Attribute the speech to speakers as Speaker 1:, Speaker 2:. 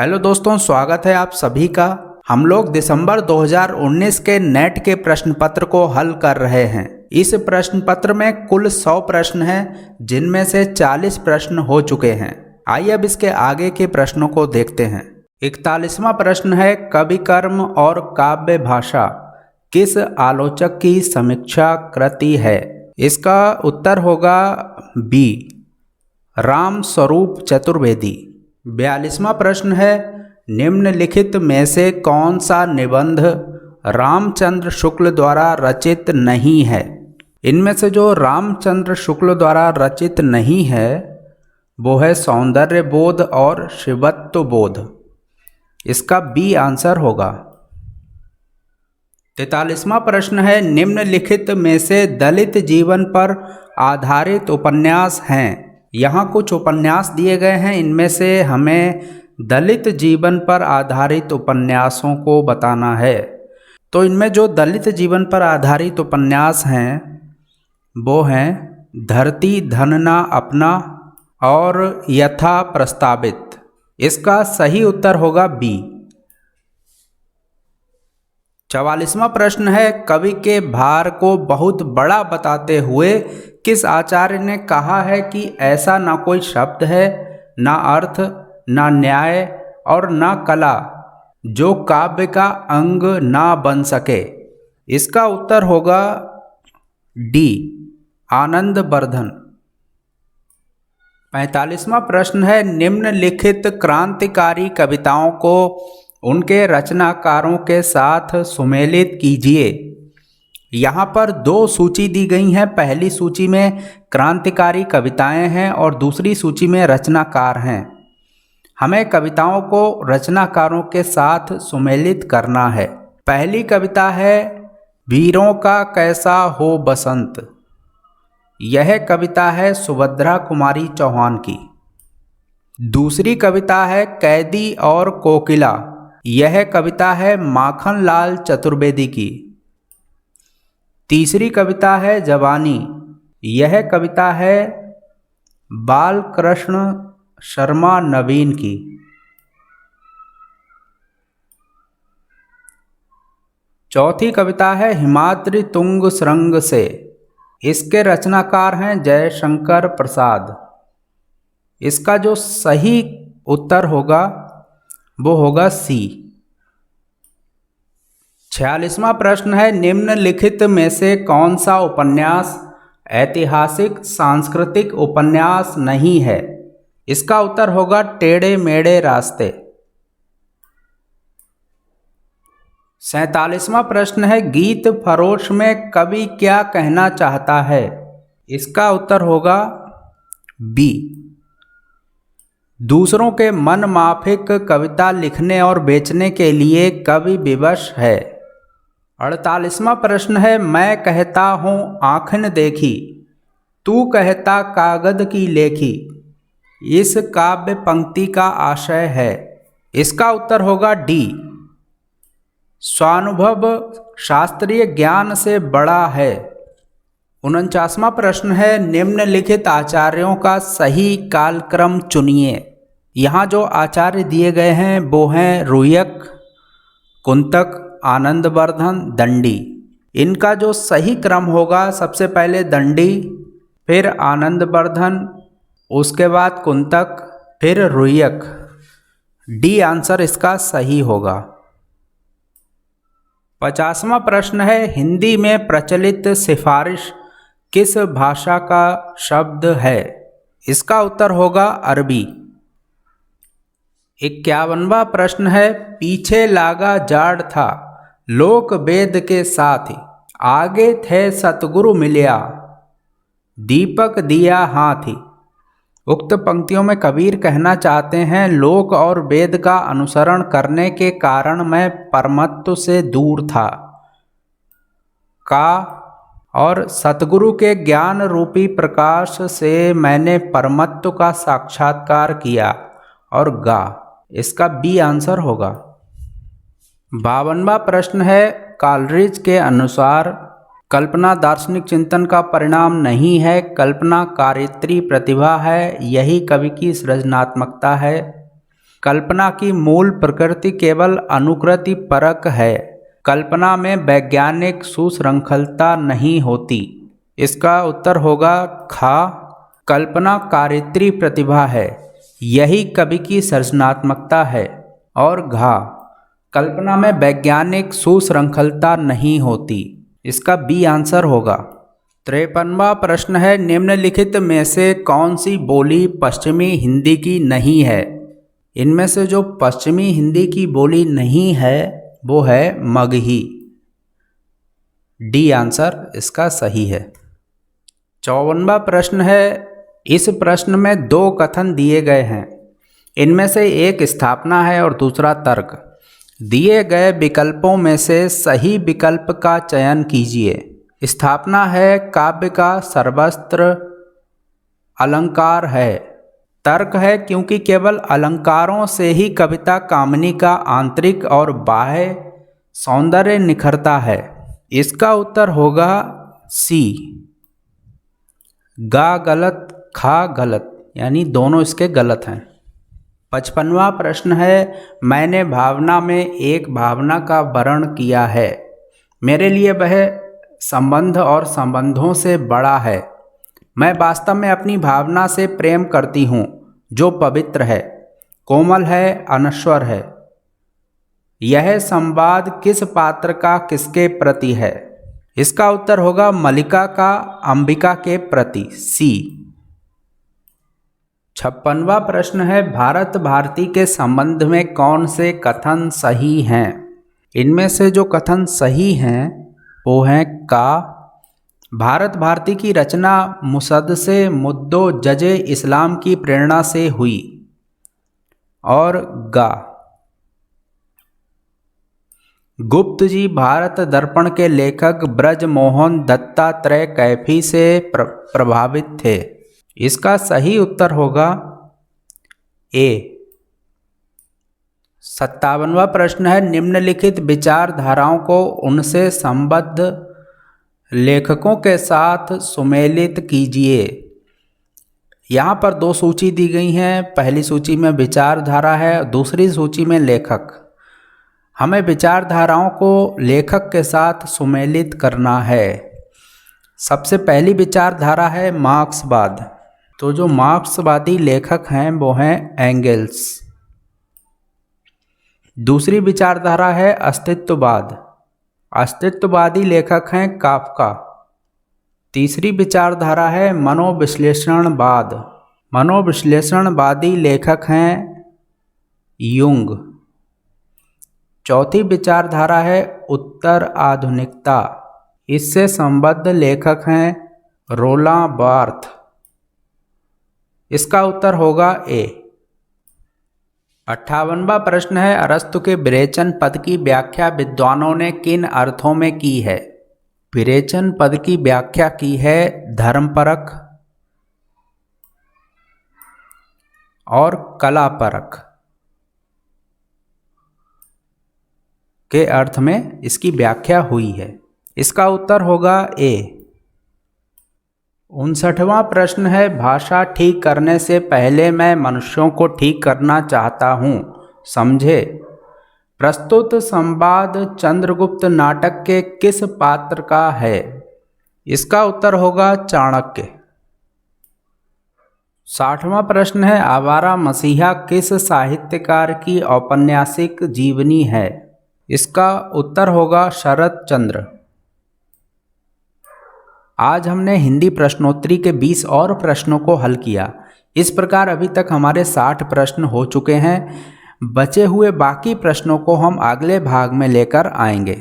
Speaker 1: Hello दोस्तों, स्वागत है आप सभी का। हम लोग दिसंबर 2019 के नेट के प्रश्न पत्र को हल कर रहे हैं। इस प्रश्न पत्र में कुल 100 प्रश्न हैं, जिनमें से 40 प्रश्न हो चुके हैं। आइए अब इसके आगे के प्रश्नों को देखते हैं। 41वां प्रश्न है, कवि कर्म और काव्य भाषा किस आलोचक की समीक्षा कृति है? इसका उत्तर होगा बी, राम स्वरूप चतुर्वेदी। 42वां प्रश्न है, निम्नलिखित में से कौन सा निबंध रामचंद्र शुक्ल द्वारा रचित नहीं है? इनमें से जो रामचंद्र शुक्ल द्वारा रचित नहीं है वो है सौंदर्य बोध और शिवत्व बोध। इसका बी आंसर होगा। 43वां प्रश्न है, निम्नलिखित में से दलित जीवन पर आधारित उपन्यास हैं। यहाँ कुछ उपन्यास दिए गए हैं, इनमें से हमें दलित जीवन पर आधारित उपन्यासों को बताना है। तो इनमें जो दलित जीवन पर आधारित उपन्यास हैं वो हैं धरती धनना अपना और यथा प्रस्तावित। इसका सही उत्तर होगा बी। 44वां प्रश्न है, कवि के भार को बहुत बड़ा बताते हुए किस आचार्य ने कहा है कि ऐसा ना कोई शब्द है, ना अर्थ, ना न्याय और ना कला जो काव्य का अंग ना बन सके? इसका उत्तर होगा डी, आनंदवर्धन। 45वां प्रश्न है, निम्नलिखित क्रांतिकारी कविताओं को उनके रचनाकारों के साथ सुमेलित कीजिए। यहाँ पर दो सूची दी गई हैं। पहली सूची में क्रांतिकारी कविताएं हैं और दूसरी सूची में रचनाकार हैं। हमें कविताओं को रचनाकारों के साथ सुमेलित करना है। पहली कविता है वीरों का कैसा हो बसंत। यह कविता है सुभद्रा कुमारी चौहान की। दूसरी कविता है कैदी और कोकिला। यह कविता है माखन लाल चतुर्वेदी की। तीसरी कविता है जवानी। यह कविता है बालकृष्ण शर्मा नवीन की। चौथी कविता है हिमाद्रि तुंग श्रृंग से। इसके रचनाकार हैं जयशंकर प्रसाद। इसका जो सही उत्तर होगा वो होगा सी। 46वां प्रश्न है, निम्नलिखित में से कौन सा उपन्यास ऐतिहासिक सांस्कृतिक उपन्यास नहीं है? इसका उत्तर होगा टेढ़े मेढ़े रास्ते। 47वां प्रश्न है, गीत फरोश में कवि क्या कहना चाहता है? इसका उत्तर होगा बी, दूसरों के मन माफिक कविता लिखने और बेचने के लिए कवि विवश है। 48वां प्रश्न है, मैं कहता हूँ आँखन देखी, तू कहता कागद की लेखी। इस काव्य पंक्ति का आशय है। इसका उत्तर होगा डी, स्वानुभव शास्त्रीय ज्ञान से बड़ा है। 49वां प्रश्न है, निम्नलिखित आचार्यों का सही कालक्रम चुनिए। यहाँ जो आचार्य दिए गए हैं वो हैं रुयक, कुंतक, आनंदवर्धन, दंडी। इनका जो सही क्रम होगा, सबसे पहले दंडी, फिर आनंदवर्धन, उसके बाद कुंतक, फिर रुयक। डी आंसर इसका सही होगा। 50वां प्रश्न है, हिंदी में प्रचलित सिफारिश किस भाषा का शब्द है? इसका उत्तर होगा अरबी। 51वां प्रश्न है, पीछे लागा जाड़ था लोक वेद के साथ, आगे थे सतगुरु मिलिया दीपक दिया हाथी। उक्त पंक्तियों में कबीर कहना चाहते हैं, लोक और वेद का अनुसरण करने के कारण मैं परमत्व से दूर था का, और सतगुरु के ज्ञान रूपी प्रकाश से मैंने परमत्व का साक्षात्कार किया, और गा। इसका बी आंसर होगा। 52वां प्रश्न है, कॉलरिज के अनुसार कल्पना दार्शनिक चिंतन का परिणाम नहीं है, कल्पना कार्यत्री प्रतिभा है, यही कवि की सृजनात्मकता है। कल्पना की मूल प्रकृति केवल अनुकृति परक है। कल्पना में वैज्ञानिक सुशृंखलता नहीं होती। इसका उत्तर होगा खा। कल्पना कारित्री प्रतिभा है, यही कवि की सृजनात्मकता है। और घा, कल्पना में वैज्ञानिक सुशृंखलता नहीं होती। इसका बी आंसर होगा। 53वां प्रश्न है, निम्नलिखित में से कौन सी बोली पश्चिमी हिंदी की नहीं है? इनमें से जो पश्चिमी हिंदी की बोली नहीं है वो है मगही। डी आंसर इसका सही है। 54वां प्रश्न है, इस प्रश्न में दो कथन दिए गए हैं, इनमें से एक स्थापना है और दूसरा तर्क। दिए गए विकल्पों में से सही विकल्प का चयन कीजिए। स्थापना है काव्य का सर्वत्र अलंकार है। तर्क है क्योंकि केवल अलंकारों से ही कविता कामनी का आंतरिक और बाह्य सौंदर्य निखरता है। इसका उत्तर होगा सी। गा गलत, खा गलत, यानी दोनों इसके गलत हैं। 55वां प्रश्न है, मैंने भावना में एक भावना का वर्ण किया है, मेरे लिए वह संबंध और संबंधों से बड़ा है। मैं वास्तव में अपनी भावना से प्रेम करती हूँ, जो पवित्र है, कोमल है, अनश्वर है। यह संवाद किस पात्र का किसके प्रति है? इसका उत्तर होगा मल्लिका का अंबिका के प्रति, सी। 56वां प्रश्न है, भारत भारती के संबंध में कौन से कथन सही हैं? इनमें से जो कथन सही हैं वो हैं का, भारत भारती की रचना मुसद्दसे मुद्दो जजे इस्लाम की प्रेरणा से हुई। और गा, गुप्त जी भारत दर्पण के लेखक ब्रज मोहन दत्तात्रेय कैफी से प्रभावित थे। इसका सही उत्तर होगा ए। 57वां प्रश्न है, निम्नलिखित विचारधाराओं को उनसे संबद्ध लेखकों के साथ सुमेलित कीजिए। यहाँ पर दो सूची दी गई हैं, पहली सूची में विचारधारा है, दूसरी सूची में लेखक। हमें विचारधाराओं को लेखक के साथ सुमेलित करना है। सबसे पहली विचारधारा है मार्क्सवाद, तो जो मार्क्सवादी लेखक हैं वो हैं एंगेल्स। दूसरी विचारधारा है अस्तित्ववाद, अस्तित्ववादी लेखक हैं काफ्का। तीसरी विचारधारा है मनोविश्लेषणवाद, मनोविश्लेषणवादी लेखक हैं युंग। चौथी विचारधारा है उत्तर आधुनिकता, इससे संबद्ध लेखक हैं रोलां बार्थ। इसका उत्तर होगा ए। 58वां प्रश्न है, अरस्तु के विरेचन पद की व्याख्या विद्वानों ने किन अर्थों में की है? विरेचन पद की व्याख्या की है धर्मपरक और कलापरक के अर्थ में इसकी व्याख्या हुई है। इसका उत्तर होगा ए। 59वां प्रश्न है, भाषा ठीक करने से पहले मैं मनुष्यों को ठीक करना चाहता हूँ, समझे। प्रस्तुत संवाद चंद्रगुप्त नाटक के किस पात्र का है? इसका उत्तर होगा चाणक्य। 60वां प्रश्न है, आवारा मसीहा किस साहित्यकार की औपन्यासिक जीवनी है? इसका उत्तर होगा शरत चंद्र। आज हमने हिंदी प्रश्नोत्तरी के 20 और प्रश्नों को हल किया। इस प्रकार अभी तक हमारे 60 प्रश्न हो चुके हैं। बचे हुए बाकी प्रश्नों को हम अगले भाग में लेकर आएंगे।